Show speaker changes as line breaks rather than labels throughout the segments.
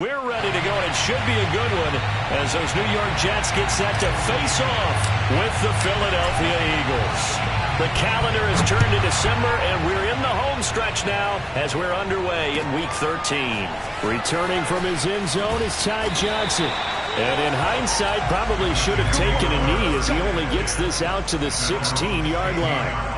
We're ready to go, and it should be a good one as those New York Jets get set to face off with the Philadelphia Eagles. The calendar has turned to December, and we're in the home stretch now as we're underway in Week 13. Returning from his end zone is Ty Johnson. And in hindsight, probably should have taken a knee as he only gets this out to the 16-yard line.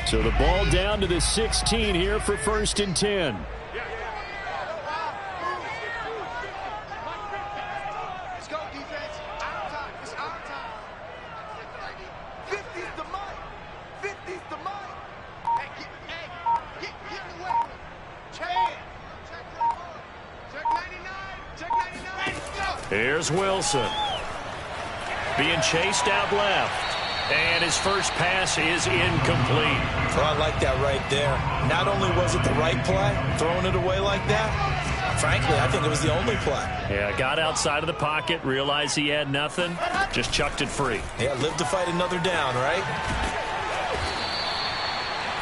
So the ball down to the 16 here for 1st and 10.
Let's go, defense. Our time. It's our time. 50's the mic. 50's the mic. Hey, get in the way. Check 99. Check 99. Let's go.
Here's Wilson. Being chased out left. And his first pass is incomplete.
Oh, I like that right there. Not only was it the right play, throwing it away like that, frankly, I think it was the only play.
Yeah, got outside of the pocket, realized he had nothing, just chucked it free.
Yeah, live to fight another down, right?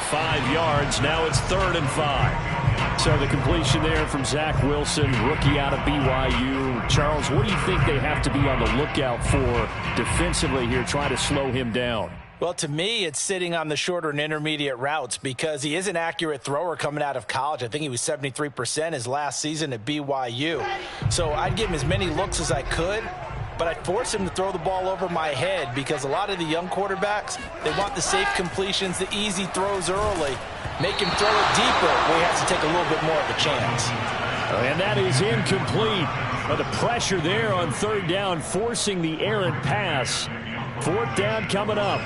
5 yards, now it's 3rd and 5. So the completion there from Zach Wilson, rookie out of BYU. Charles, what do you think they have to be on the lookout for defensively here, trying to slow him down?
Well, to me, it's sitting on the shorter and intermediate routes because he is an accurate thrower coming out of college. I think he was 73% his last season at BYU. So I'd give him as many looks as I could, but I'd force him to throw the ball over my head because a lot of the young quarterbacks, they want the safe completions, the easy throws early. Make him throw it deeper where he has to take a little bit more of a chance.
And that is incomplete. But the pressure there on 3rd down, forcing the errant pass. 4th down coming up.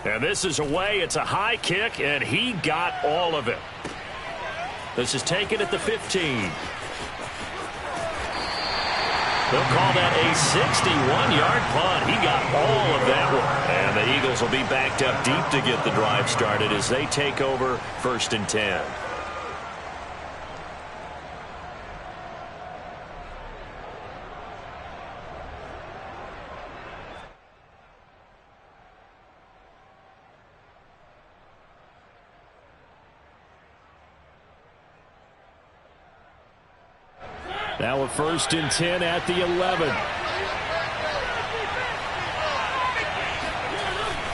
And this is away. It's a high kick, and he got all of it. This is taken at the 15. They'll call that a 61-yard punt. He got all of that one. And the Eagles will be backed up deep to get the drive started as they take over 1st and 10. Now we're 1st and 10 at the 11.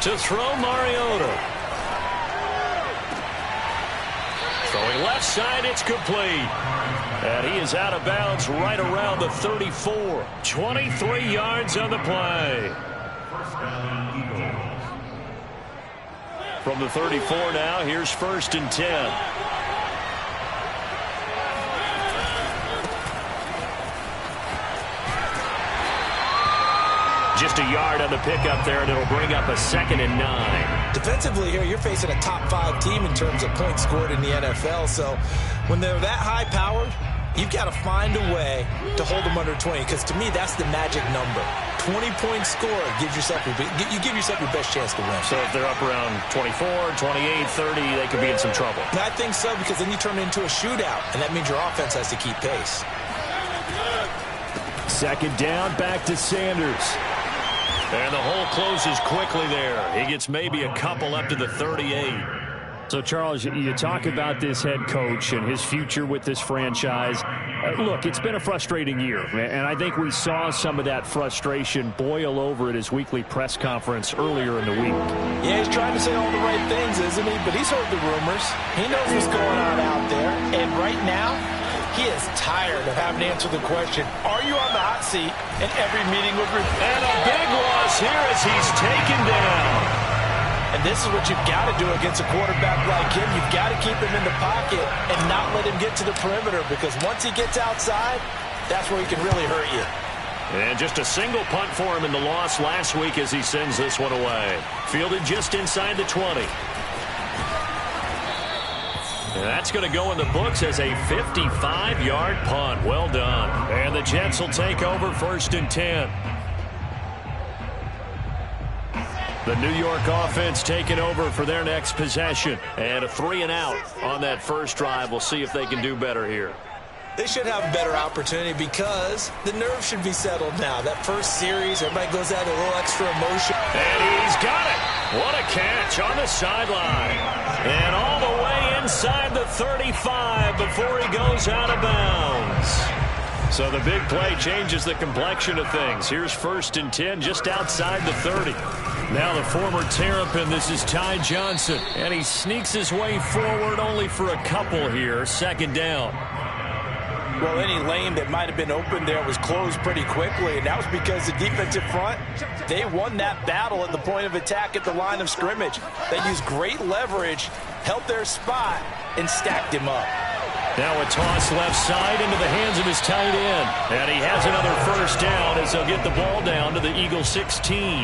To throw, Mariota. Throwing left side, it's complete. And he is out of bounds right around the 34. 23 yards on the play. From the 34 now, here's 1st and 10. Just a yard on the pickup there, and it'll bring up a 2nd and 9.
Defensively here, you're facing a top 5 team in terms of points scored in the NFL. So when they're that high-powered, you've got to find a way to hold them under 20, because to me, that's the magic number. 20 points scored gives yourself you give yourself your best chance to win.
So if they're up around 24, 28, 30, they could be in some trouble.
I think so, because then you turn it into a shootout, and that means your offense has to keep pace.
2nd down, back to Sanders. And the hole closes quickly there. He gets maybe a couple up to the 38. So, Charles, you talk about this head coach and his future with this franchise. Look, it's been a frustrating year, and I think we saw some of that frustration boil over at his weekly press conference earlier in the week.
Yeah, he's trying to say all the right things, isn't he? But he's heard the rumors. He knows what's going on out there. And right now, he is tired of having to answer the question, are you on the hot seat in every meeting with reporters?
And a big loss here as he's taken down.
And this is what you've got to do against a quarterback like him. You've got to keep him in the pocket and not let him get to the perimeter, because once he gets outside, that's where he can really hurt you.
And just a single punt for him in the loss last week as he sends this one away. Fielded just inside the 20. And that's going to go in the books as a 55-yard punt. Well done. And the Jets will take over 1st and 10. The New York offense taking over for their next possession. And a 3-and-out on that first drive. We'll see if they can do better here.
They should have a better opportunity because the nerves should be settled now. That first series, everybody goes out a little extra emotion.
And he's got it. What a catch on the sideline. And all the way inside the 35 before he goes out of bounds. So the big play changes the complexion of things. Here's 1st and 10 just outside the 30. Now the former Terrapin, this is Ty Johnson. And he sneaks his way forward only for a couple here. 2nd down.
Well, any lane that might have been open there was closed pretty quickly, and that was because the defensive front, they won that battle at the point of attack at the line of scrimmage. They used great leverage, held their spot, and stacked him up.
Now a toss left side into the hands of his tight end. And he has another 1st down as they'll get the ball down to the Eagles 16.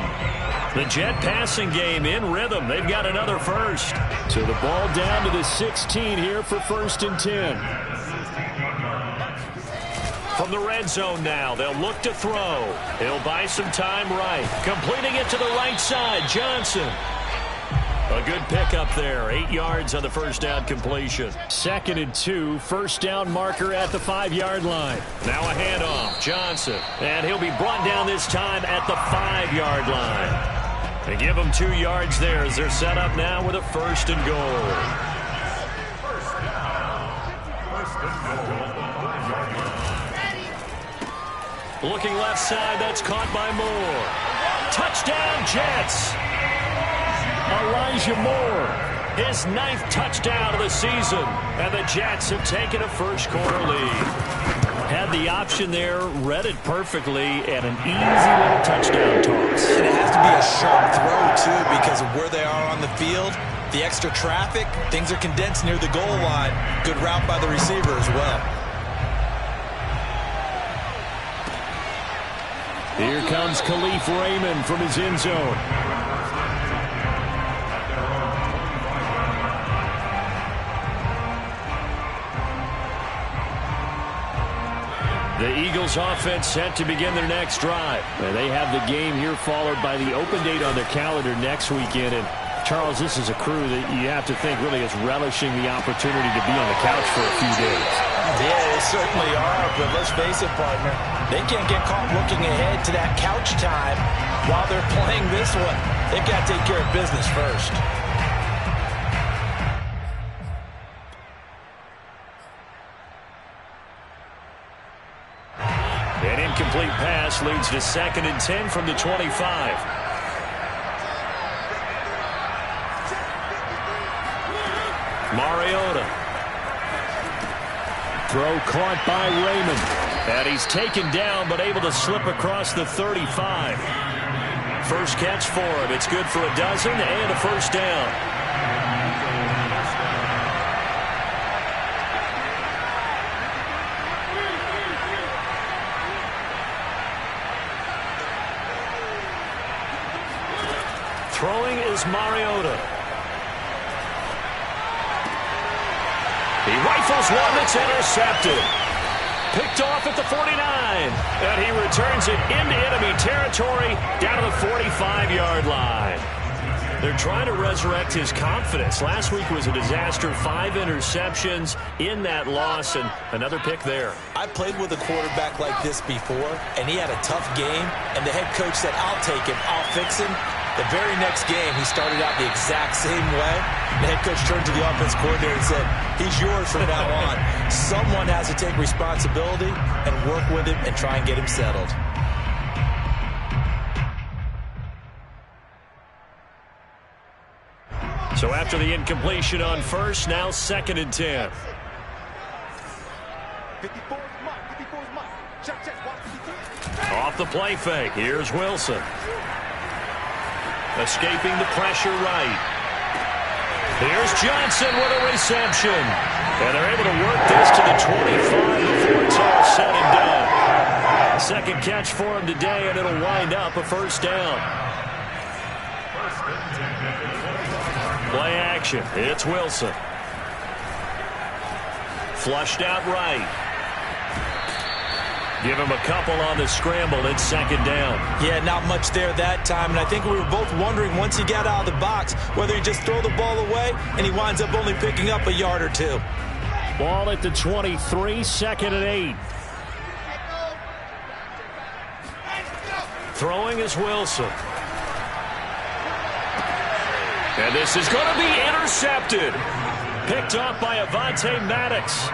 The Jet passing game in rhythm. They've got another 1st. So the ball down to the 16 here for 1st and 10. From the red zone now, they'll look to throw. He'll buy some time right. Completing it to the right side, Johnson. A good pickup there. 8 yards on the 1st down completion. 2nd and 2, 1st down marker at the 5-yard line. Now a handoff, Johnson. And he'll be brought down this time at the 5-yard line. They give him 2 yards there as they're set up now with a 1st and goal. Looking left side, that's caught by Moore. Touchdown, Jets. Elijah Moore, his 9th touchdown of the season. And the Jets have taken a first-quarter lead. Had the option there, read it perfectly, and an easy little touchdown toss.
And it has to be a sharp throw, too, because of where they are on the field. The extra traffic, things are condensed near the goal line. Good route by the receiver as well.
Here comes Khalif Raymond from his end zone. The Eagles offense set to begin their next drive. And they have the game here followed by the open date on their calendar next weekend. And Charles, this is a crew that you have to think really is relishing the opportunity to be on the couch for a few days.
Yeah, they certainly are, but let's face it, partner. They can't get caught looking ahead to that couch time while they're playing this one. They've got to take care of business first.
An incomplete pass leads to 2nd and 10 from the 25. Mariota. Throw caught by Raymond. And he's taken down but able to slip across the 35. First catch for him. It's good for a dozen and a 1st down. Throwing is Mariota. He rifles one that's intercepted. Picked off at the 49. And he returns it into enemy territory down to the 45-yard line. They're trying to resurrect his confidence. Last week was a disaster. 5 interceptions in that loss and another pick there.
I played with a quarterback like this before, and he had a tough game, and the head coach said, I'll take him, I'll fix him. The very next game, he started out the exact same way. The head coach turned to the offense coordinator and said, he's yours from now on. Someone has to take responsibility and work with him and try and get him settled.
So after the incompletion on 1st, now 2nd and 10.
54 is Mike. 54 is Mike. Check, watch 54.
Off the play fake, here's Wilson. Escaping the pressure right. Here's Johnson with a reception. And they're able to work this to the 25 before it's all said and done. Second catch for him today, and it'll wind up a 1st down. Play action. It's Wilson. Flushed out right. Give him a couple on the scramble. It's 2nd down.
Yeah, not much there that time. And I think we were both wondering once he got out of the box whether he just throw the ball away and he winds up only picking up a yard or two.
Ball at the 23, 2nd and 8. Throwing is Wilson. And this is going to be intercepted. Picked off by Avonte Maddox.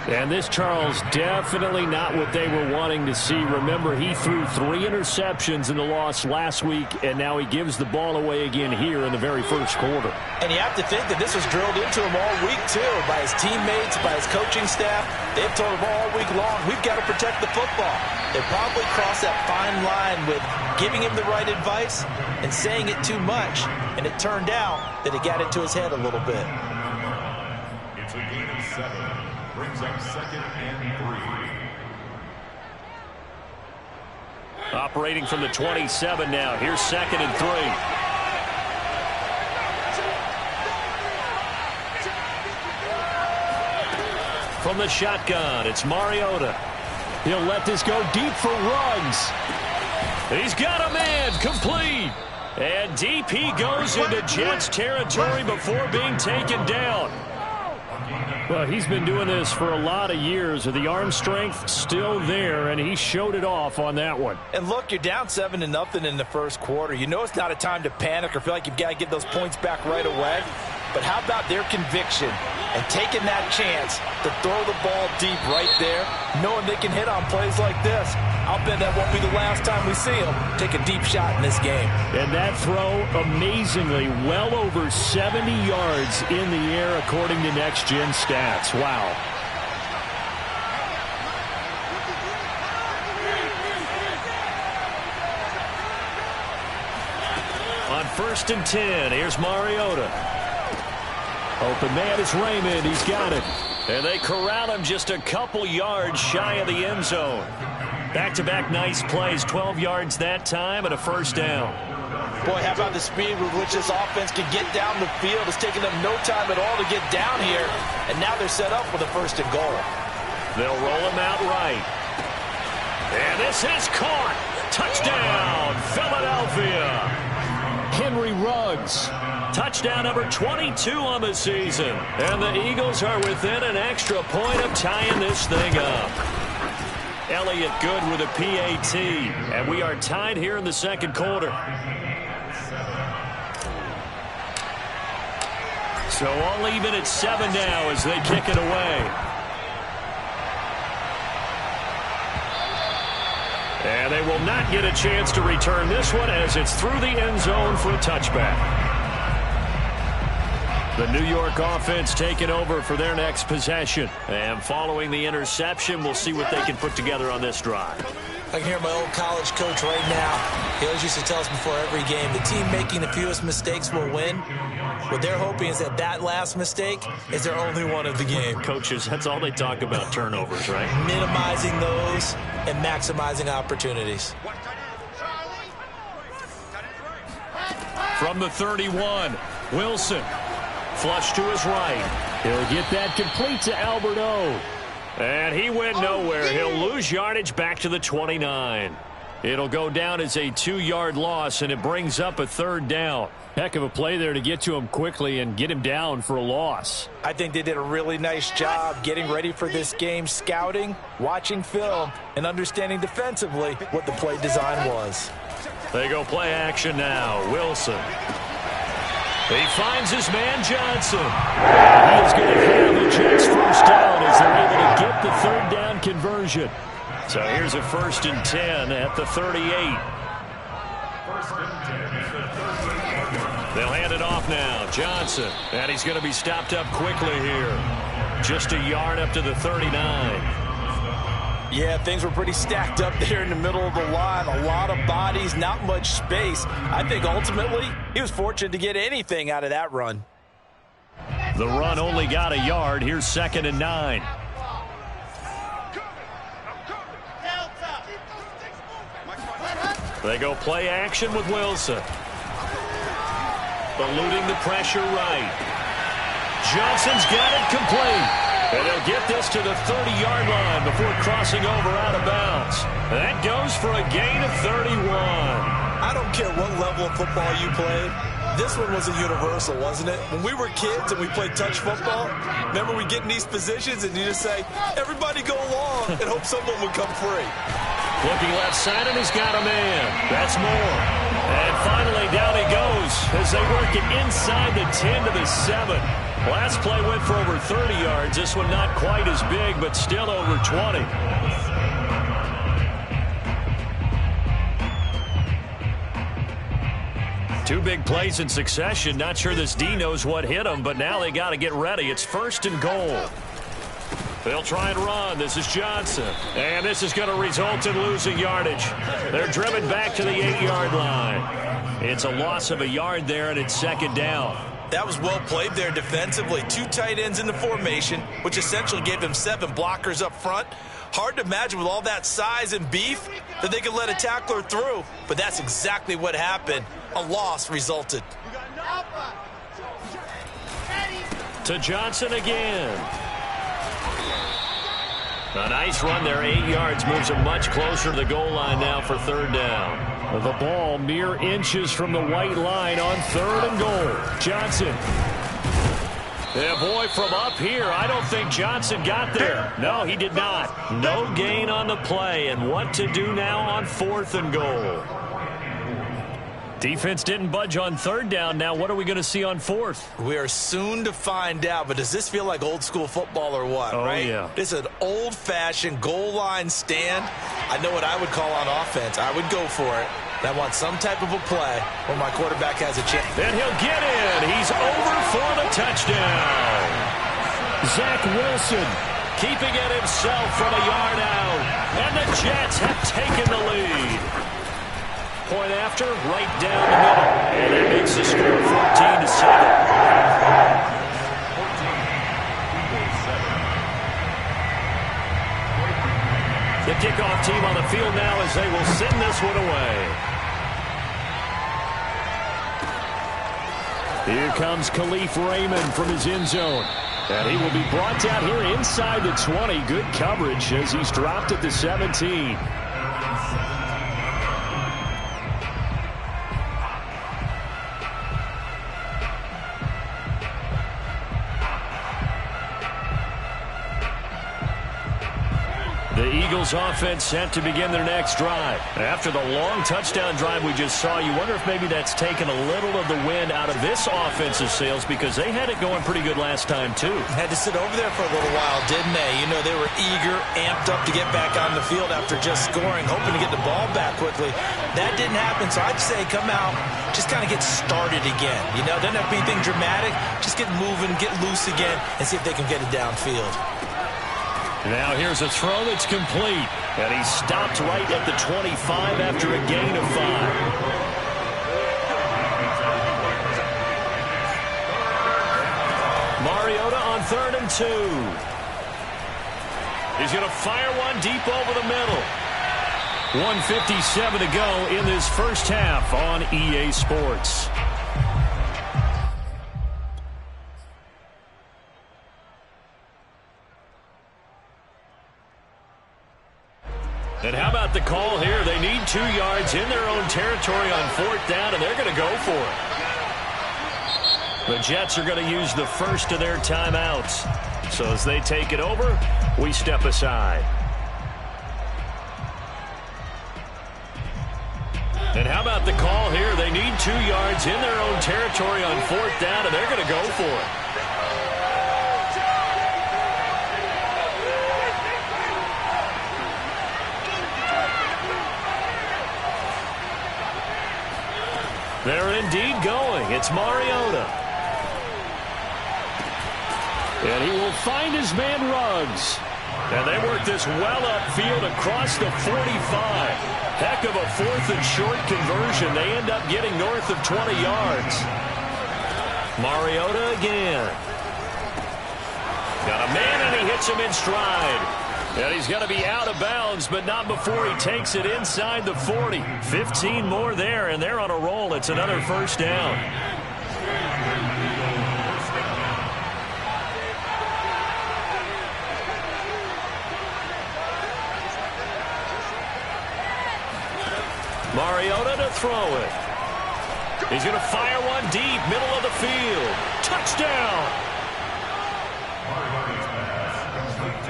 And this, Charles, definitely not what they were wanting to see. Remember, he threw 3 interceptions in the loss last week, and now he gives the ball away again here in the very first quarter.
And you have to think that this was drilled into him all week, too, by his teammates, by his coaching staff. They've told him all week long, we've got to protect the football. They probably crossed that fine line with giving him the right advice and saying it too much. And it turned out that it got into his head a little bit.
It's a gain of 7. Brings up 2nd and 3.
Operating from the 27 now. Here's 2nd and 3. From the shotgun, it's Mariota. He'll let this go deep for Ruggs. He's got a man, complete. And deep he goes into Jets territory before being taken down. Well, he's been doing this for a lot of years. The arm strength still there, and he showed it off on that one.
And look, you're down 7-0 in the first quarter. You know it's not a time to panic or feel like you've got to get those points back right away. But how about their conviction and taking that chance to throw the ball deep right there, knowing they can hit on plays like this? I'll bet that won't be the last time we see them take a deep shot in this game.
And that throw, amazingly, well over 70 yards in the air according to Next Gen Stats. Wow. On 1st and 10, here's Mariota. Open man is Raymond. He's got it. And they corral him just a couple yards shy of the end zone. Back-to-back nice plays. 12 yards that time and a first down.
Boy, how about the speed with which this offense can get down the field? It's taken them no time at all to get down here. And now they're set up with a 1st and goal.
They'll roll him out right. And this is caught. Touchdown, Philadelphia. Henry Ruggs. Touchdown number 22 on the season. And the Eagles are within an extra point of tying this thing up. Elliott good with a PAT. And we are tied here in the second quarter. So all even at 7 now as they kick it away. And they will not get a chance to return this one as it's through the end zone for a touchback. The New York offense taking over for their next possession. And following the interception, we'll see what they can put together on this drive.
I can hear my old college coach right now. He always used to tell us before every game, the team making the fewest mistakes will win. What they're hoping is that that last mistake is their only one of the game.
Coaches, that's all they talk about, turnovers, right?
Minimizing those and maximizing opportunities.
From the 31, Wilson. Flush to his right. He'll get that complete to Albert O. And he went nowhere. He'll lose yardage back to the 29. It'll go down as a 2-yard loss, and it brings up a 3rd down. Heck of a play there to get to him quickly and get him down for a loss.
I think they did a really nice job getting ready for this game, scouting, watching film, and understanding defensively what the play design was.
They go play action now. Wilson. He finds his man Johnson. He is going to have the Jets first down as they're able to get the 3rd down conversion. So here's a 1st and 10 at the 38. They'll hand it off now. Johnson. And he's going to be stopped up quickly here. Just a yard up to the 39.
Yeah, things were pretty stacked up there in the middle of the line. A lot of bodies, not much space. I think ultimately he was fortunate to get anything out of that run.
The run only got a yard. Here's 2nd and 9. They go play action with Wilson. Eluding the pressure right. Johnson's got it complete. And he'll get this to the 30-yard line before crossing over out of bounds. That goes for a gain of 31.
I don't care what level of football you played.
This one was a universal, wasn't it? When we were kids and we played touch football, remember we get in these positions and you just say, everybody go along, and hope someone would come free.
Looking left side, and he's got a man. That's Moore. And finally, down he goes as they work it inside the 10 to the 7. Last play went for over 30 yards. This one not quite as big, but still over 20. Two big plays in succession. Not sure this D knows what hit him, but now they got to get ready. It's 1st and goal. They'll try and run. This is Johnson. And this is going to result in losing yardage. They're driven back to the 8-yard line. It's a loss of a yard there, and it's 2nd down.
That was well played there defensively. 2 tight ends in the formation, which essentially gave them 7 blockers up front. Hard to imagine with all that size and beef that they could let a tackler through, but that's exactly what happened. A loss resulted.
To Johnson again. A nice run there, 8 yards, moves him much closer to the goal line now for 3rd down. The ball mere inches from the white line on 3rd and goal. Johnson. Yeah, boy, from up here, I don't think Johnson got there. No, he did not. No gain on the play, and what to do now on 4th and goal. Defense didn't budge on 3rd down. Now what are we going to see on 4th?
We are soon to find out, but does this feel like old school football or what, right?
Yeah.
This is an old-fashioned goal line stand. I know what I would call on offense. I would go for it. I want some type of a play where my quarterback has a chance.
And he'll get in. He's over for the touchdown. Zach Wilson keeping it himself from a yard out. And the Jets have taken the lead. Point after, right down the middle. And that makes the score 14 to 7. The kickoff team on the field now as they will send this one away. Here comes Khalif Raymond from his end zone. And he will be brought down here inside the 20. Good coverage as he's dropped at the 17. The Eagles offense set to begin their next drive. After the long touchdown drive we just saw, you wonder if maybe that's taken a little of the wind out of this offensive sails because they had it going pretty good last time too.
Had to sit over there for a little while, didn't they? You know, they were eager, amped up to get back on the field after just scoring, hoping to get the ball back quickly. That didn't happen, so I'd say come out, just kind of get started again. You know, doesn't have to be anything dramatic. Just get moving, get loose again, and see if they can get it downfield.
Now here's a throw that's complete. And he stopped right at the 25 after a gain of 5. Mariota on 3rd and 2. He's going to fire one deep over the middle. 1:57 to go in this first half on EA Sports. And how about the call here? They need 2 yards in their own territory on 4th down, and they're going to go for it. The Jets are going to use the first of their timeouts. So as they take it over, we step aside. And how about the call here? They need 2 yards in their own territory on 4th down, and they're going to go for it. They're indeed going. It's Mariota. And he will find his man Ruggs. And they work this well upfield across the 45. Heck of a 4th and short conversion. They end up getting north of 20 yards. Mariota again. Got a man and he hits him in stride. And he's going to be out of bounds, but not before he takes it inside the 40. 15 more there, and they're on a roll. It's another first down. Mariota to throw it. He's going to fire one deep, middle of the field. Touchdown!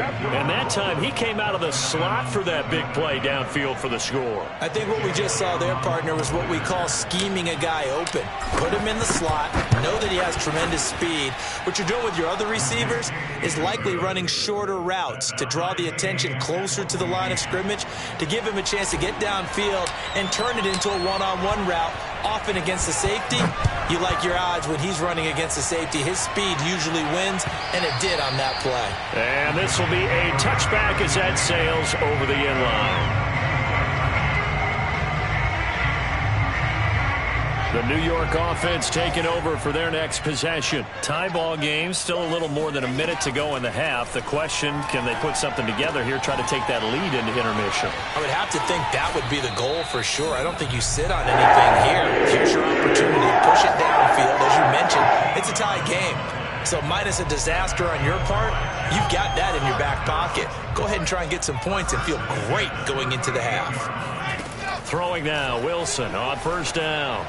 And that time, he came out of the slot for that big play downfield for the score.
I think what we just saw there, partner, was what we call scheming a guy open. Put him in the slot, know that he has tremendous speed. What you're doing with your other receivers is likely running shorter routes to draw the attention closer to the line of scrimmage, to give him a chance to get downfield and turn it into a one-on-one route. Often against the safety, you like your odds when he's running against the safety. His speed usually wins, and it did on that play.
And this will be a touchback as that sails over the end line. The New York offense taking over for their next possession. Tie ball game, still a little more than a minute to go in the half. The question, can they put something together here, try to take that lead into intermission?
I would have to think that would be the goal for sure. I don't think you sit on anything here. Here's your opportunity to push it downfield. As you mentioned, it's a tie game. So minus a disaster on your part, you've got that in your back pocket. Go ahead and try and get some points and feel great going into the half.
Throwing now, Wilson on first down.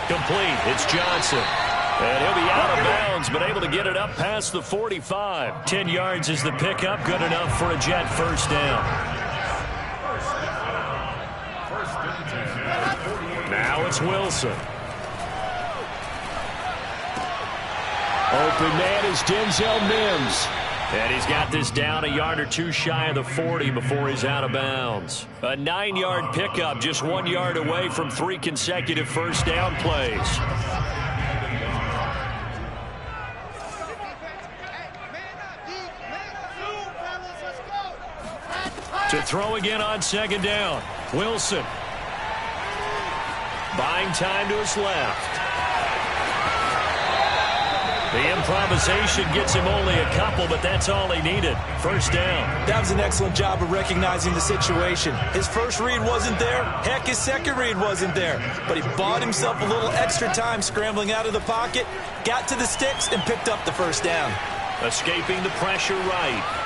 Complete, it's Johnson. And he'll be out of bounds, but able to get it up past the 45. 10 yards is the pickup, good enough for a Jet first down. Now it's Wilson. Open man is Denzel Mims. And he's got this down a yard or two shy of the 40 before he's out of bounds. A 9-yard pickup, just 1 yard away from 3 consecutive first down plays. To throw again on second down. Wilson. Buying time to his left. The improvisation gets him only a couple, but that's all he needed. First down.
That was an excellent job of recognizing the situation. His first read wasn't there. Heck, his second read wasn't there. But he bought himself a little extra time scrambling out of the pocket, got to the sticks, and picked up the first down.
Escaping the pressure right.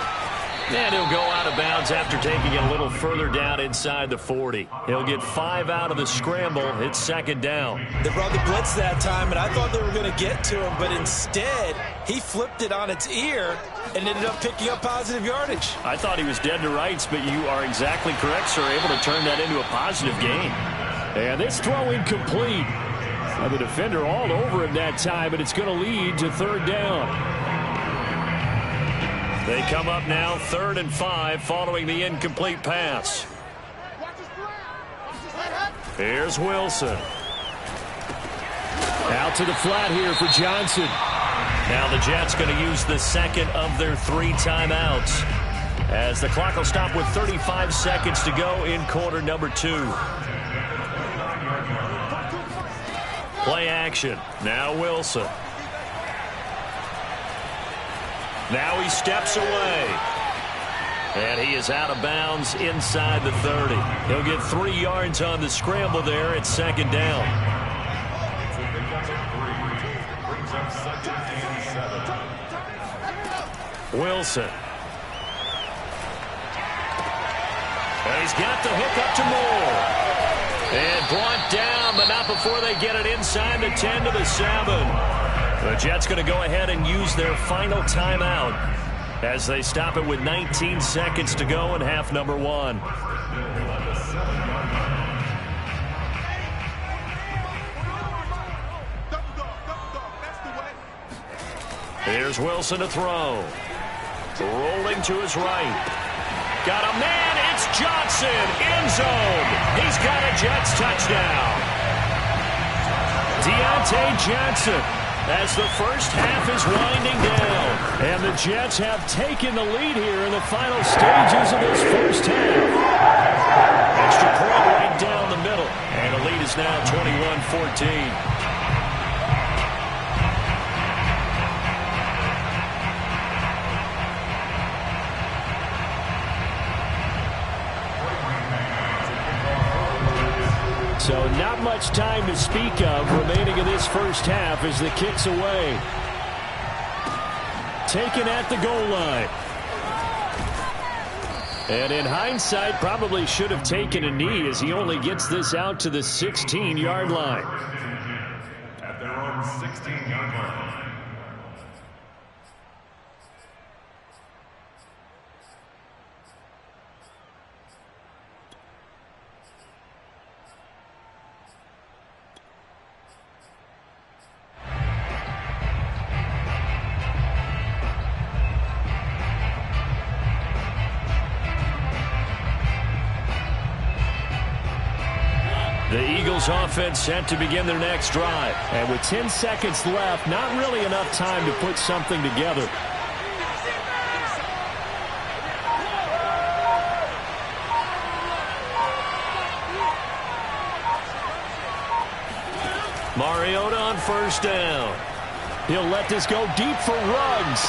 And he'll go out of bounds after taking it a little further down inside the 40. He'll get 5 out of the scramble. It's second down.
They brought the blitz that time, and I thought they were going to get to him, but instead, he flipped it on its ear and ended up picking up positive yardage.
I thought he was dead to rights, but you are exactly correct, sir. Able to turn that into a positive gain. And this throw incomplete. The defender all over him that time, but it's going to lead to third down. They come up now 3rd and 5 following the incomplete pass. Here's Wilson. Out to the flat here for Johnson. Now the Jets going to use the second of their 3 timeouts, as the clock will stop with 35 seconds to go in quarter number 2. Play action. Now Wilson. Now he steps away. And he is out of bounds inside the 30. He'll get 3 yards on the scramble there at second down. Wilson. And he's got the hook up to Moore. And brought down, but not before they get it inside the 10 to the 7. The Jets going to go ahead and use their final timeout as they stop it with 19 seconds to go in half number 1. Here's Wilson to throw. Rolling to his right. Got a man. It's Johnson. End zone. He's got a Jets touchdown. Deontay Johnson, as the first half is winding down. And the Jets have taken the lead here in the final stages of this first half. Extra point right down the middle. And the lead is now 21-14. So not much time to speak of remaining in this first half as the kick's away. Taken at the goal line. And in hindsight, probably should have taken a knee as he only gets this out to the 16-yard line. The Eagles offense set to begin their next drive.
And with 10 seconds left, not really enough time to put something together.
Mariota on first down.
He'll let this go deep for Ruggs.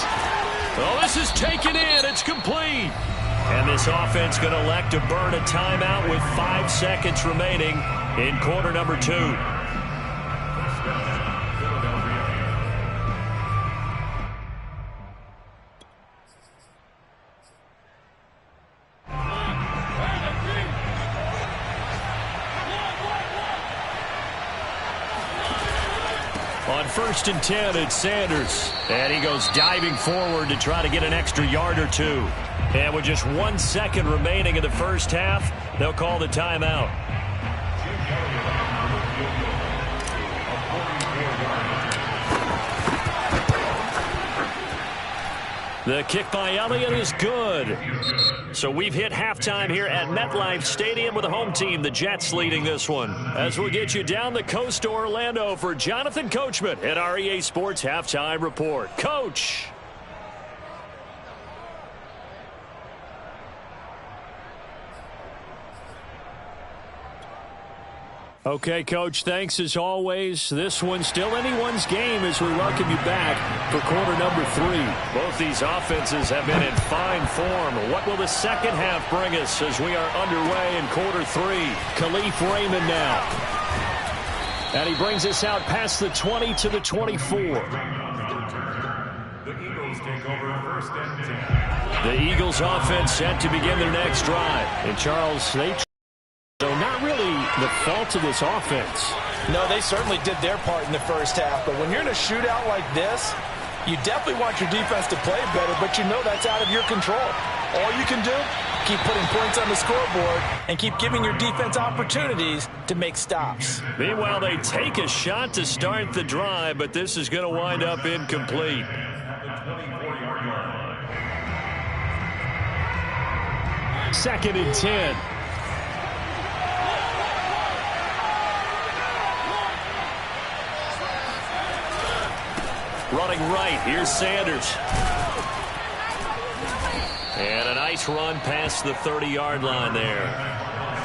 Oh, this is taken in. It's complete. And this offense going to elect to burn a timeout with 5 seconds remaining in quarter number 2. On first and 10, it's Sanders. And he goes diving forward to try to get an extra yard or 2. And with just 1 second remaining in the first half, they'll call the timeout. The kick by Elliott is good. So we've hit halftime here at MetLife Stadium with the home team, the Jets, leading this one. As we'll get you down the coast to Orlando for Jonathan Coachman at our EA Sports Halftime Report. Coach.
Okay, Coach, thanks as always. This one's still anyone's game as we welcome you back for quarter number 3.
Both these offenses have been in fine form. What will the second half bring us as we are underway in quarter 3?
Khalif Raymond now. And he brings us out past the 20 to the 24.
The Eagles take over first and 10.
The Eagles offense set to begin their next drive.
And Charles, so not really the fault of this offense.
No, they certainly did their part in the first half. But when you're in a shootout like this, you definitely want your defense to play better, but you know that's out of your control. All you can do, keep putting points on the scoreboard and keep giving your defense opportunities to make stops.
Meanwhile, they take a shot to start the drive, but this is going to wind up incomplete.
Second and 10.
Running right, here's Sanders. And a nice run past the 30-yard line there.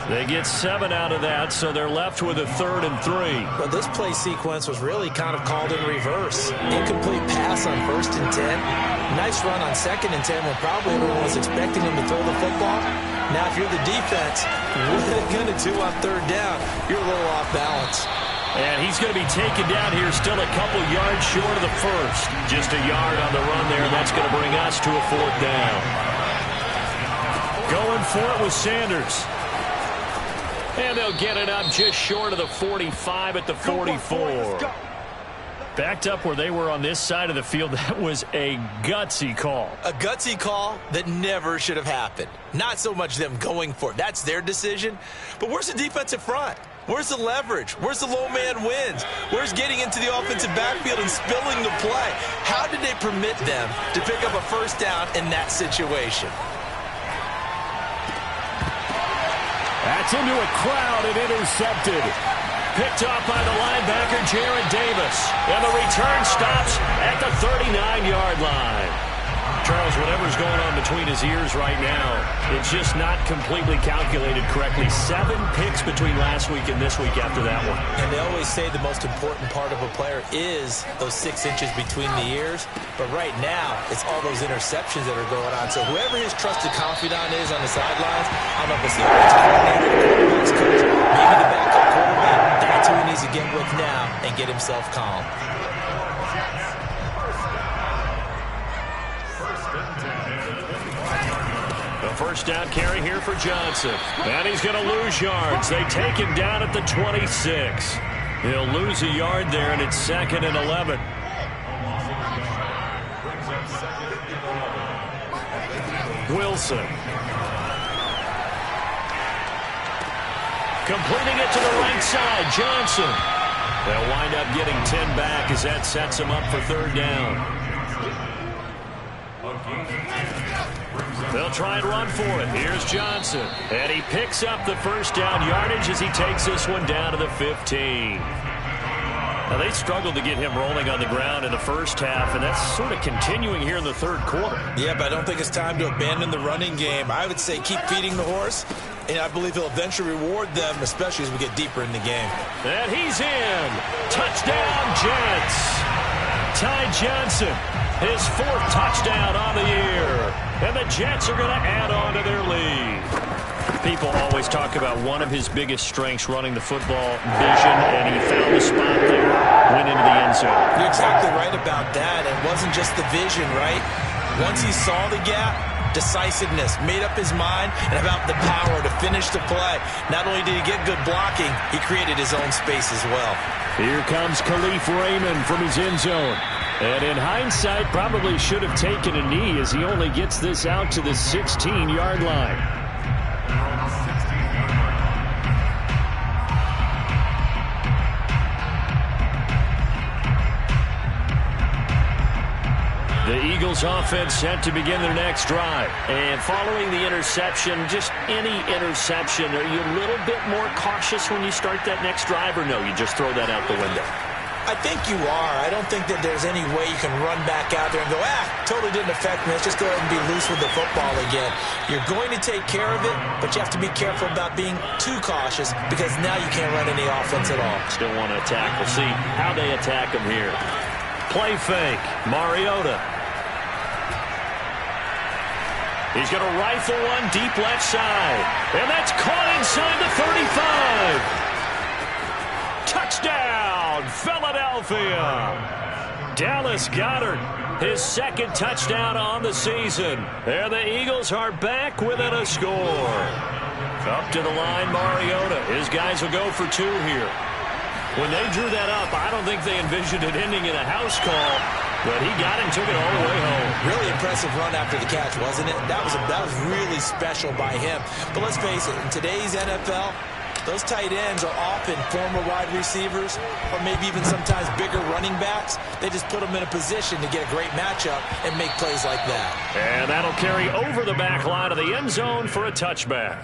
They get 7 out of that, so they're left with a 3rd and 3.
Well, this play sequence was really kind of called in reverse. Incomplete pass on first and 10. Nice run on second and 10 when probably everyone was expecting him to throw the football. Now, if you're the defense, what are they going to do on 3rd down? You're a little off balance.
And he's going to be taken down here still a couple yards short of the first. Just a yard on the run there. That's going to bring us to a 4th down. Going for it with Sanders. And they'll get it up just short of the 45 at the 44. Backed up where they were on this side of the field. That was a gutsy call.
A gutsy call that never should have happened. Not so much them going for it. That's their decision. But where's the defensive front? Where's the leverage? Where's the low man wins? Where's getting into the offensive backfield and spilling the play? How did they permit them to pick up a first down in that situation?
That's into a crowd and intercepted.
Picked off by the linebacker, Jared Davis. And the return stops at the 39-yard line. Charles, whatever's going on between his ears right now, it's just not completely calculated correctly. 7 picks between last week and this week after that one.
And they always say the most important part of a player is those 6 inches between the ears. But right now, it's all those interceptions that are going on. So whoever his trusted confidant is on the sidelines, I don't know if it's the offensive coordinator, the quarterback's coach, maybe the backup quarterback, that's who he needs to get with now and get himself calm.
First down carry here for Johnson. And he's going to lose yards. They take him down at the 26. He'll lose a yard there, and it's 2nd and 11. Wilson. Completing it to the right side, Johnson. They'll wind up getting 10 back as that sets him up for 3rd down. They'll try and run for it. Here's Johnson. And he picks up the first down yardage as he takes this one down to the 15. Now, they struggled to get him rolling on the ground in the first half, and that's sort of continuing here in the third quarter.
Yeah, but I don't think it's time to abandon the running game. I would say keep feeding the horse, and I believe he'll eventually reward them, especially as we get deeper in the game.
And he's in. Touchdown, Jets. Ty Johnson, his 4th touchdown on the year. And the Jets are going to add on to their lead. People always talk about one of his biggest strengths running the football, vision, and he found the spot there, went into the end zone.
You're exactly right about that. It wasn't just the vision, right? Once he saw the gap, decisiveness, made up his mind, and about the power to finish the play. Not only did he get good blocking, he created his own space as well.
Here comes Khalif Raymond from his end zone. And in hindsight, probably should have taken a knee as he only gets this out to the 16-yard line. The Eagles offense set to begin their next drive. And following the interception, just any interception, are you a little bit more cautious when you start that next drive, or no, you just throw that out the window?
I think you are. I don't think that there's any way you can run back out there and go, totally didn't affect me. Let's just go ahead and be loose with the football again. You're going to take care of it, but you have to be careful about being too cautious because now you can't run any offense at all.
Still want to attack. We'll see how they attack him here. Play fake. Mariota. He's going to rifle one deep left side. And that's caught inside the 35. Touchdown, Philadelphia. Dallas Goedert, his 2nd touchdown on the season. And the Eagles are back within a score. Up to the line, Mariota. His guys will go for 2 here. When they drew that up, I don't think they envisioned it ending in a house call. But he got it and took it all the way home.
Really impressive run after the catch, wasn't it? That was really special by him. But let's face it, in today's NFL, those tight ends are often former wide receivers or maybe even sometimes bigger running backs. They just put them in a position to get a great matchup and make plays like that.
And that'll carry over the back line of the end zone for a touchback.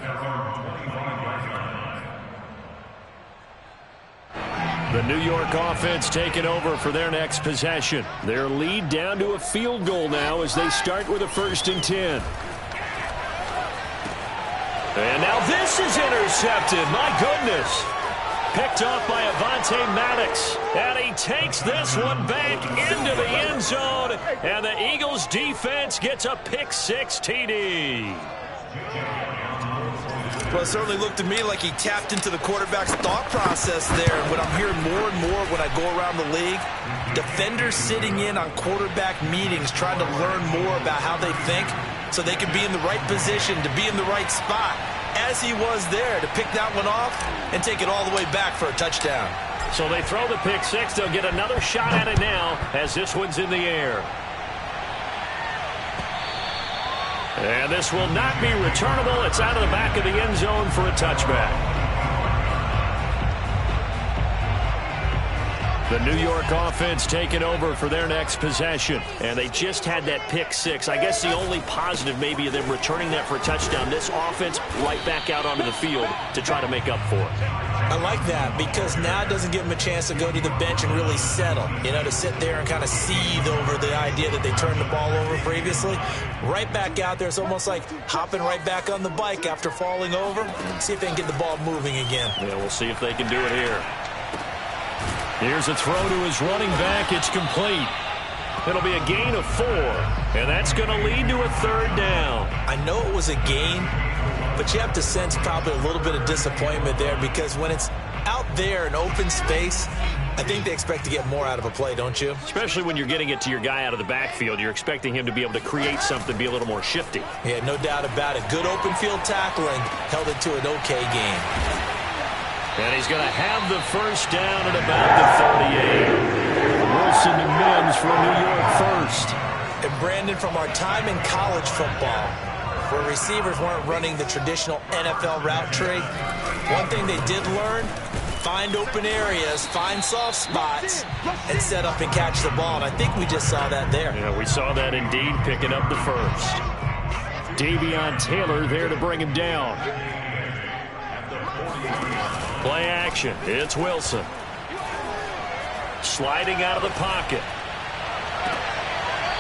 The New York offense taking over for their next possession. Their lead down to a field goal now as they start with a 1st and 10. And now this is intercepted. My goodness. Picked off by Avonte Maddox. And he takes this one back into the end zone. And the Eagles defense gets a pick-6 TD.
Well, it certainly looked to me like he tapped into the quarterback's thought process there. And what I'm hearing more and more when I go around the league, defenders sitting in on quarterback meetings trying to learn more about how they think so they can be in the right position to be in the right spot, as he was there to pick that one off and take it all the way back for a touchdown.
So they throw the pick-6. They'll get another shot at it now as this one's in the air. And this will not be returnable. It's out of the back of the end zone for a touchback. The New York offense taking over for their next possession. And they just had that pick-6. I guess the only positive maybe of them returning that for a touchdown. This offense right back out onto the field to try to make up for it.
I like that because now it doesn't give them a chance to go to the bench and really settle. You know, to sit there and kind of seethe over the idea that they turned the ball over previously. Right back out there. It's almost like hopping right back on the bike after falling over. See if they can get the ball moving again.
Yeah, we'll see if they can do it here. Here's a throw to his running back. It's complete. It'll be a gain of 4, and that's going to lead to a 3rd down.
I know it was a gain, but you have to sense probably a little bit of disappointment there because when it's out there in open space, I think they expect to get more out of a play, don't you?
Especially when you're getting it to your guy out of the backfield. You're expecting him to be able to create something, be a little more shifty.
Yeah, no doubt about it. Good open field tackling held it to an okay game.
And he's going to have the first down at about the 38. Wilson and Mims for a New York first.
And Brandon, from our time in college football, where receivers weren't running the traditional NFL route tree, one thing they did learn, find open areas, find soft spots, and set up and catch the ball. And I think we just saw that there.
Yeah, we saw that indeed, picking up the first.
Davion Taylor there to bring him down. Play action. It's Wilson. Sliding out of the pocket.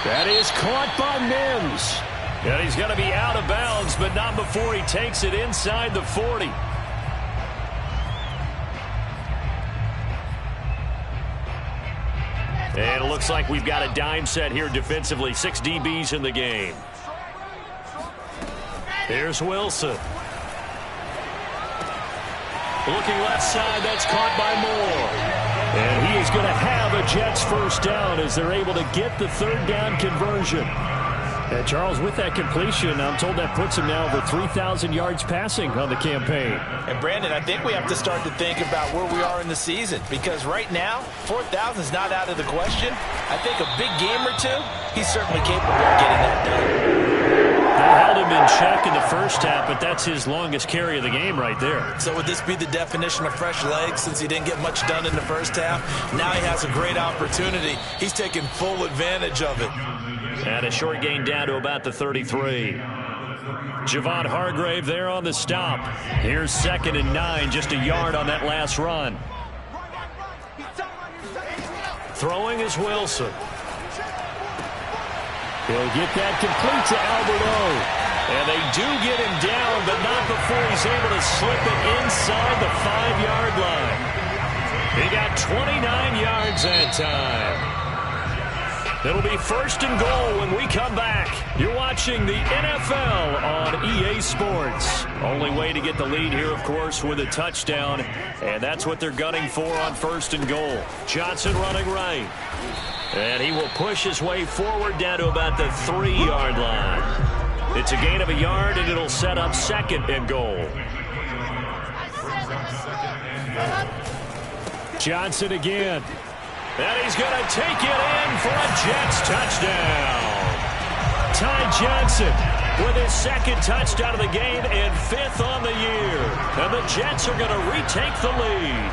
That is caught by Mims. And he's going to be out of bounds, but not before he takes it inside the 40. And it looks like we've got a dime set here defensively. 6 DBs in the game. Here's Wilson. Looking left side, that's caught by Moore. And he is going to have a Jets first down as they're able to get the third down conversion. And Charles, with that completion, I'm told that puts him now over 3,000 yards passing on the campaign.
And Brandon, I think we have to start to think about where we are in the season, because right now, 4,000 is not out of the question. I think a big game or two, he's certainly capable of getting that done.
They held him in check in the first half, but that's his longest carry of the game right there.
So would this be the definition of fresh legs since he didn't get much done in the first half? Now he has a great opportunity. He's taking full advantage of it.
And a short gain down to about the 33. Javon Hargrave there on the stop. Here's 2nd and 9, just a yard on that last run. Throwing is Wilson. He'll get that complete to Albert O. And they do get him down, but not before he's able to slip it inside the 5-yard line. He got 29 yards that time. It'll be 1st and goal when we come back. You're watching the NFL on EA Sports. Only way to get the lead here, of course, with a touchdown. And that's what they're gunning for on 1st and goal. Johnson running right. And he will push his way forward down to about the 3-yard line. It's a gain of a yard, and it'll set up 2nd and goal. Johnson again. And he's going to take it in for a Jets touchdown. Ty Johnson with his 2nd touchdown of the game and 5th on the year. And the Jets are going to retake the lead.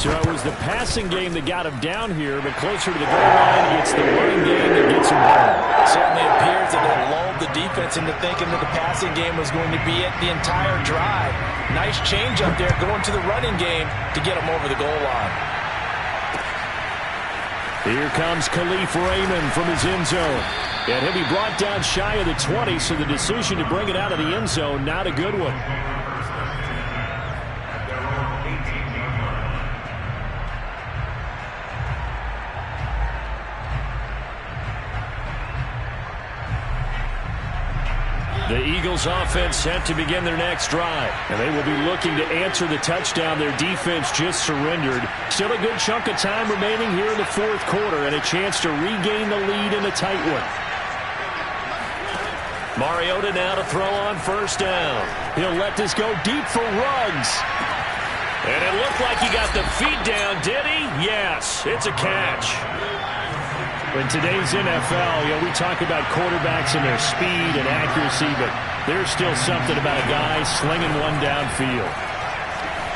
So it was the passing game that got him down here, but closer to the goal line, it's the running game that gets him home.
Certainly appears that they lulled the defense into thinking that the passing game was going to be it the entire drive. Nice change up there going to the running game to get him over the goal line.
Here comes Khalif Raymond from his end zone. And he'll be brought down shy of the 20, so the decision to bring it out of the end zone, not a good one. The Eagles offense set to begin their next drive. And they will be looking to answer the touchdown their defense just surrendered. Still a good chunk of time remaining here in the 4th quarter and a chance to regain the lead in a tight one. Mariota now to throw on 1st down. He'll let this go deep for Ruggs. And it looked like he got the feet down, did he? Yes, it's a catch. In today's NFL, we talk about quarterbacks and their speed and accuracy, but there's still something about a guy slinging one downfield.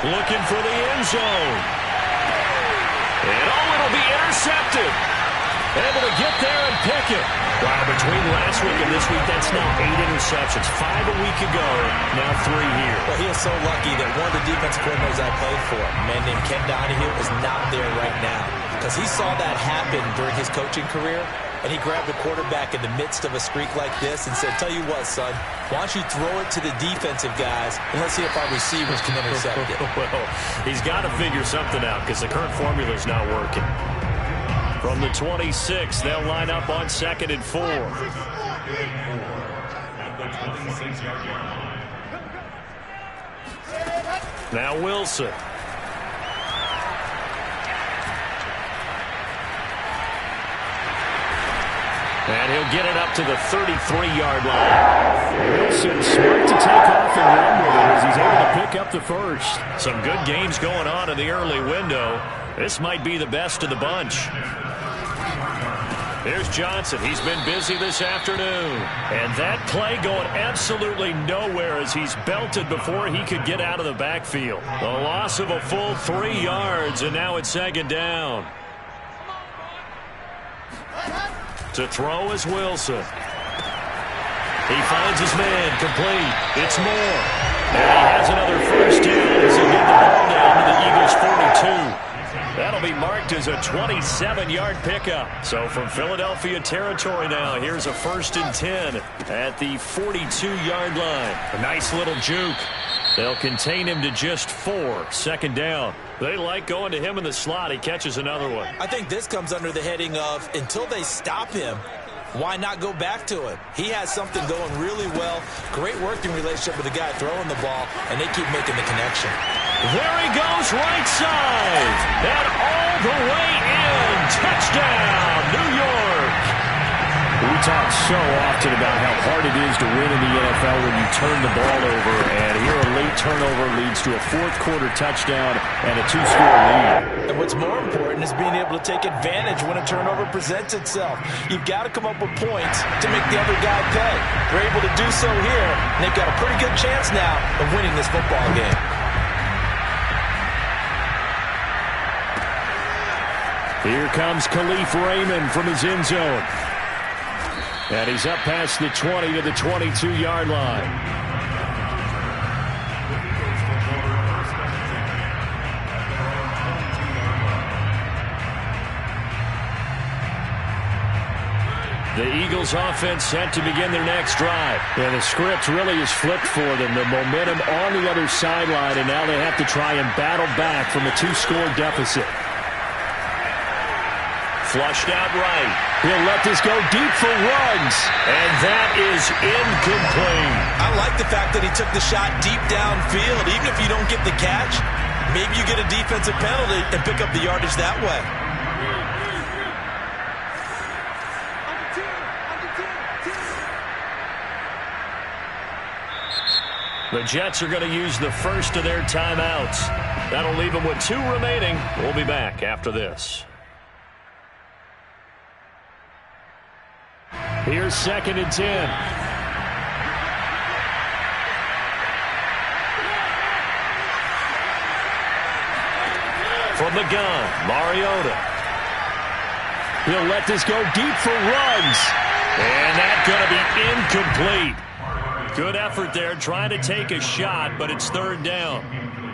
Looking for the end zone. And it'll be intercepted. Able to get there and pick it. Wow, between last week and this week, that's now 8 interceptions. 5 a week ago, now 3 here.
Well, he is so lucky that one of the defense coordinators I played for, a man named Ken Donahue, is not there right now. Because he saw that happen during his coaching career, and he grabbed the quarterback in the midst of a streak like this and said, tell you what, son, why don't you throw it to the defensive guys, and let's see if our receivers can intercept it.
Well, he's got to figure something out because the current formula is not working. From the 26, they'll line up on 2nd and 4. Now Wilson. And he'll get it up to the 33-yard line. Wilson smart to take off and run with it as he's able to pick up the first. Some good games going on in the early window. This might be the best of the bunch. Here's Johnson. He's been busy this afternoon. And that play going absolutely nowhere as he's belted before he could get out of the backfield. A loss of a full 3 yards, and now it's 2nd down. To throw is Wilson. He finds his man, complete. It's Moore. And he has another first down as he'll get the ball down to the Eagles' 42. That'll be marked as a 27-yard pickup. So from Philadelphia territory now, here's a 1st and 10 at the 42-yard line. A nice little juke. They'll contain him to just 4. 2nd down. They like going to him in the slot. He catches another one.
I think this comes under the heading of until they stop him, why not go back to him? He has something going really well. Great working relationship with the guy throwing the ball, and they keep making the connection.
There he goes, right side. And all the way in. Touchdown, New York. We talk so often about how hard it is to win in the NFL when you turn the ball over. And here a late turnover leads to a 4th-quarter touchdown and a 2-score lead.
And what's more important is being able to take advantage when a turnover presents itself. You've got to come up with points to make the other guy pay. They're able to do so here, and they've got a pretty good chance now of winning this football game.
Here comes Khalif Raymond from his end zone. And he's up past the 20 to the 22-yard line. The Eagles offense set to begin their next drive. And the script really is flipped for them. The momentum on the other sideline, and now they have to try and battle back from a 2-score deficit. Flushed out right. He'll let this go deep for runs. And that is incomplete.
I like the fact that he took the shot deep downfield. Even if you don't get the catch, maybe you get a defensive penalty and pick up the yardage that way.
The Jets are going to use the first of their timeouts. That'll leave them with 2 remaining. We'll be back after this. Here's 2nd and 10. From the gun, Mariota. He'll let this go deep for runs. And that's going to be incomplete. Good effort there, trying to take a shot, but it's 3rd down.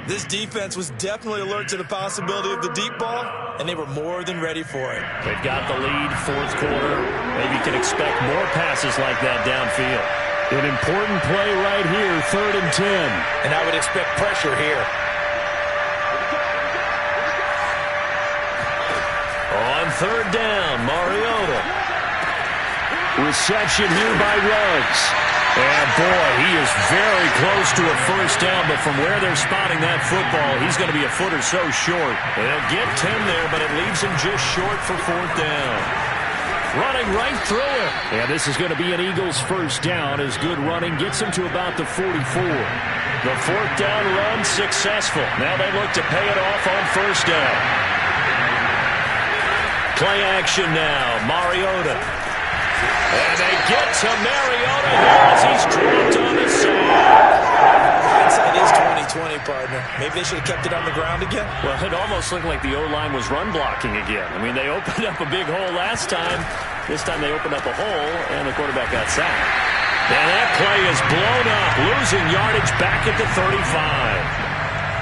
This defense was definitely alert to the possibility of the deep ball, and they were more than ready for it.
They've got the lead, 4th quarter. Maybe you can expect more passes like that downfield. An important play right here, 3rd and 10.
And I would expect pressure here.
On 3rd down, Mariota. Reception here by Ruggs. And, boy, he is very close to a first down, but from where they're spotting that football, he's going to be a foot or so short. They'll get 10 there, but it leaves him just short for 4th down. Running right through him. And this is going to be an Eagles first down as good running gets him to about the 44. The 4th down run successful. Now they look to pay it off on first down. Play action now, Mariota. And they get to Mariota here as he's dropped on the side.
Hindsight is 20/20, partner. Maybe they should have kept it on the ground again.
Well, it almost looked like the O-line was run blocking again. I mean, they opened up a big hole last time. This time they opened up a hole, and the quarterback got sacked. And that play is blown up, losing yardage back at the 35.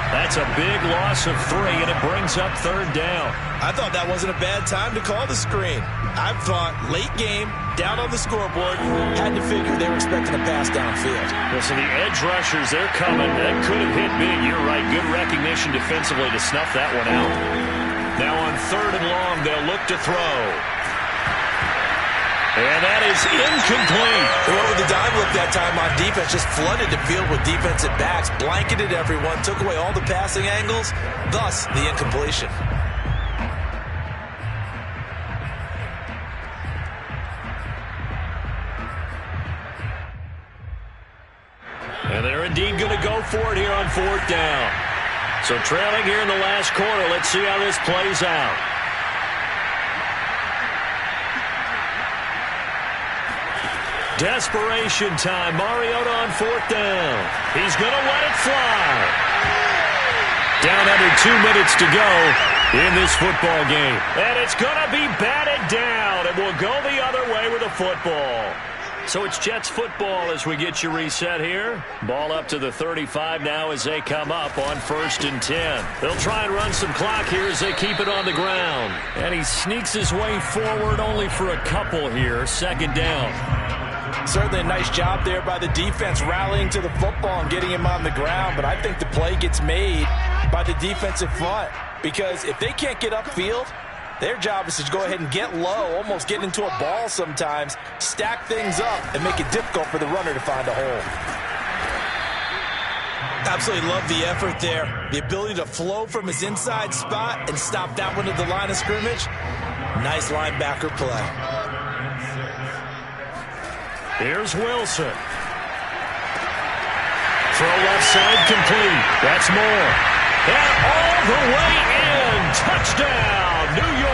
That's a big loss of 3, and it brings up 3rd down.
I thought that wasn't a bad time to call the screen. I thought late game, down on the scoreboard, had to figure they were expecting a pass downfield.
Well, so the edge rushers, they're coming. That could have hit big. You're right. Good recognition defensively to snuff that one out. Now on 3rd and long, they'll look to throw. And that is incomplete.
They went with the dive look that time on defense, just flooded the field with defensive backs, blanketed everyone, took away all the passing angles, thus the incompletion.
And they're indeed going to go for it here on 4th down. So trailing here in the last quarter, let's see how this plays out. Desperation time. Mariota on 4th down. He's going to let it fly. Down under 2 minutes to go in this football game. And it's going to be batted down. It will go the other way with a football. So it's Jets football as we get you reset here. Ball up to the 35 now as they come up on 1st and 10. They'll try and run some clock here as they keep it on the ground. And he sneaks his way forward only for a couple here. 2nd down.
Certainly a nice job there by the defense rallying to the football and getting him on the ground. But I think the play gets made by the defensive front. Because if they can't get upfield, their job is to go ahead and get low, almost get into a ball sometimes, stack things up, and make it difficult for the runner to find a hole.
Absolutely love the effort there. The ability to flow from his inside spot and stop that one at the line of scrimmage. Nice linebacker play.
Here's Wilson. Throw left side complete. That's Moore. And all the way in. Touchdown, New York.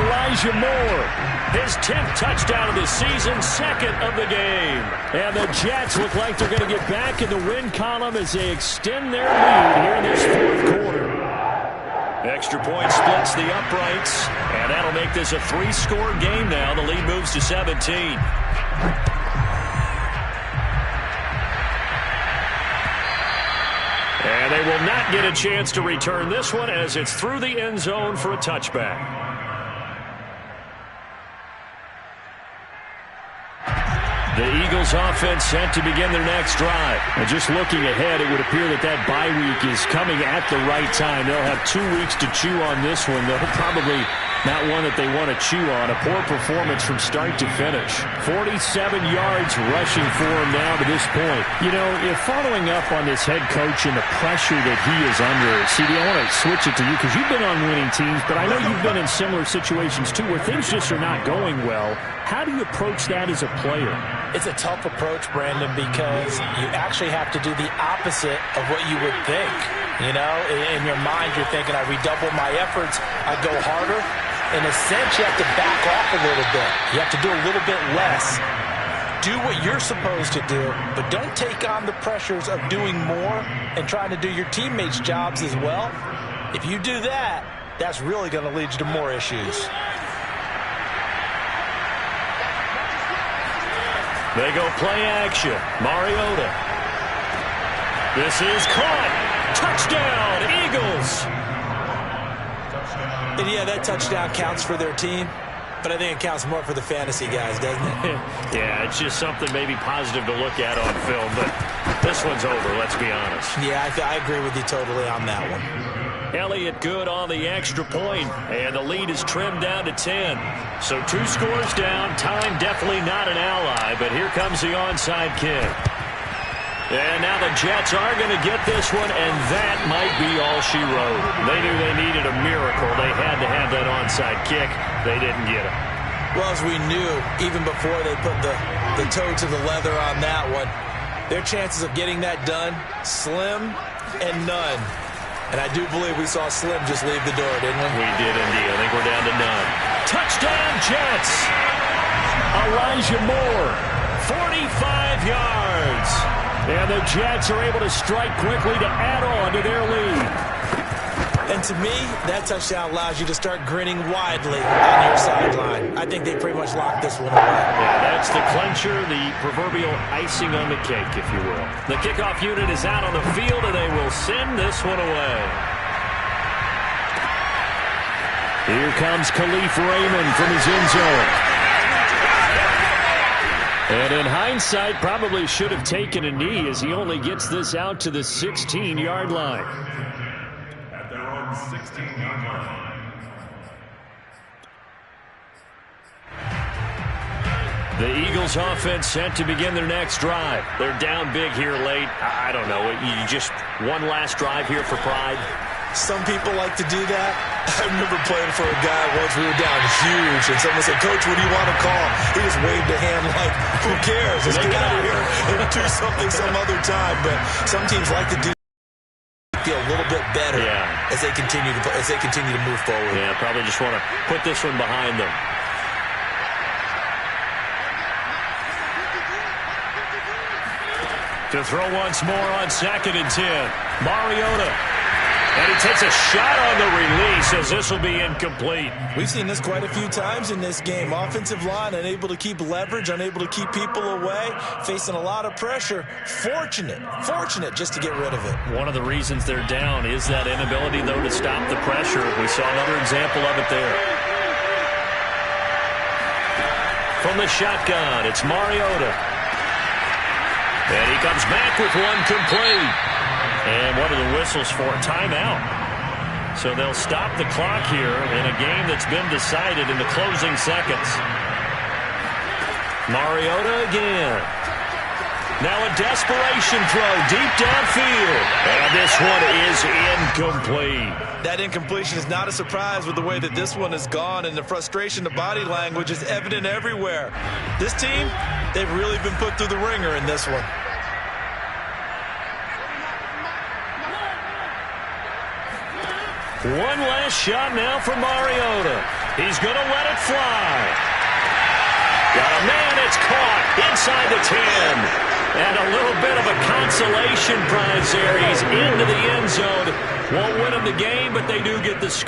Elijah Moore. His 10th touchdown of the season, 2nd of the game. And the Jets look like they're going to get back in the win column as they extend their lead here in this 4th quarter. Extra point splits the uprights, and that'll make this a 3-score game now. The lead moves to 17. And they will not get a chance to return this one as it's through the end zone for a touchback. The Eagles offense set to begin their next drive. And just looking ahead, it would appear that that bye week is coming at the right time. They'll have 2 weeks to chew on this one, though probably not one that they want to chew on. A poor performance from start to finish. 47 yards rushing for him now to this point. You know, if following up on this head coach and the pressure that he is under, CD, I want to switch it to you because you've been on winning teams, but I know you've been in similar situations too where things just are not going well. How do you approach that as a player?
It's a tough approach, Brandon, because you actually have to do the opposite of what you would think. You know, in your mind, you're thinking, I redouble my efforts, I go harder. In a sense, you have to back off a little bit. You have to do a little bit less. Do what you're supposed to do, but don't take on the pressures of doing more and trying to do your teammates' jobs as well. If you do that, that's really going to lead you to more issues.
They go play action. Mariota. This is caught. Touchdown, Eagles.
And yeah, that touchdown counts for their team, but I think it counts more for the fantasy guys, doesn't it?
Yeah, it's just something maybe positive to look at on film, but this one's over, let's be honest.
Yeah, I agree with you totally on that one.
Elliott good on the extra point, and the lead is trimmed down to 10. So 2 scores down, time definitely not an ally, but here comes the onside kick. And now the Jets are going to get this one, and that might be all she wrote. They knew they needed a miracle. They had to have that onside kick. They didn't get it.
Well, as we knew, even before they put the toe to the leather on that one, their chances of getting that done, slim and none. And I do believe we saw Slim just leave the door, didn't we?
We did indeed. I think we're down to none. Touchdown, Jets! Elijah Moore, 45 yards. And the Jets are able to strike quickly to add on to their lead.
And to me, that touchdown allows you to start grinning widely on your sideline. I think they pretty much locked this one away.
Yeah, that's the clincher, the proverbial icing on the cake, if you will. The kickoff unit is out on the field, and they will send this one away. Here comes Khalif Raymond from his end zone. And in hindsight, probably should have taken a knee as he only gets this out to the 16-yard line.
At their own 16-yard line.
The Eagles offense set to begin their next drive. They're down big here late. I don't know. You just one last drive here for pride.
Some people like to do that. I remember playing for a guy once. We were down huge, and someone said, "Coach, what do you want to call?" He just waved a hand like, "Who cares? Let's get out of here and do something some other time." But some teams like to do feel a little bit better as they continue to move forward.
Yeah, probably just want to put this one behind them. To throw once more on 2nd and 10. Mariota. And he takes a shot on the release as this will be incomplete.
We've seen this quite a few times in this game. Offensive line unable to keep leverage, unable to keep people away, facing a lot of pressure. Fortunate just to get rid of it.
One of the reasons they're down is that inability, though, to stop the pressure. We saw another example of it there. From the shotgun, it's Mariota. And he comes back with one complete. And what are the whistles for? Timeout. So they'll stop the clock here in a game that's been decided in the closing seconds. Mariota again. Now a desperation throw deep downfield. And this one is incomplete.
That incompletion is not a surprise with the way that this one has gone, and the frustration, the body language is evident everywhere. This team, they've really been put through the ringer in this one.
One last shot now for Mariota. He's going to let it fly. Got a man, it's caught inside the 10. And a little bit of a consolation prize there. He's into the end zone. Won't win him the game, but they do get the score.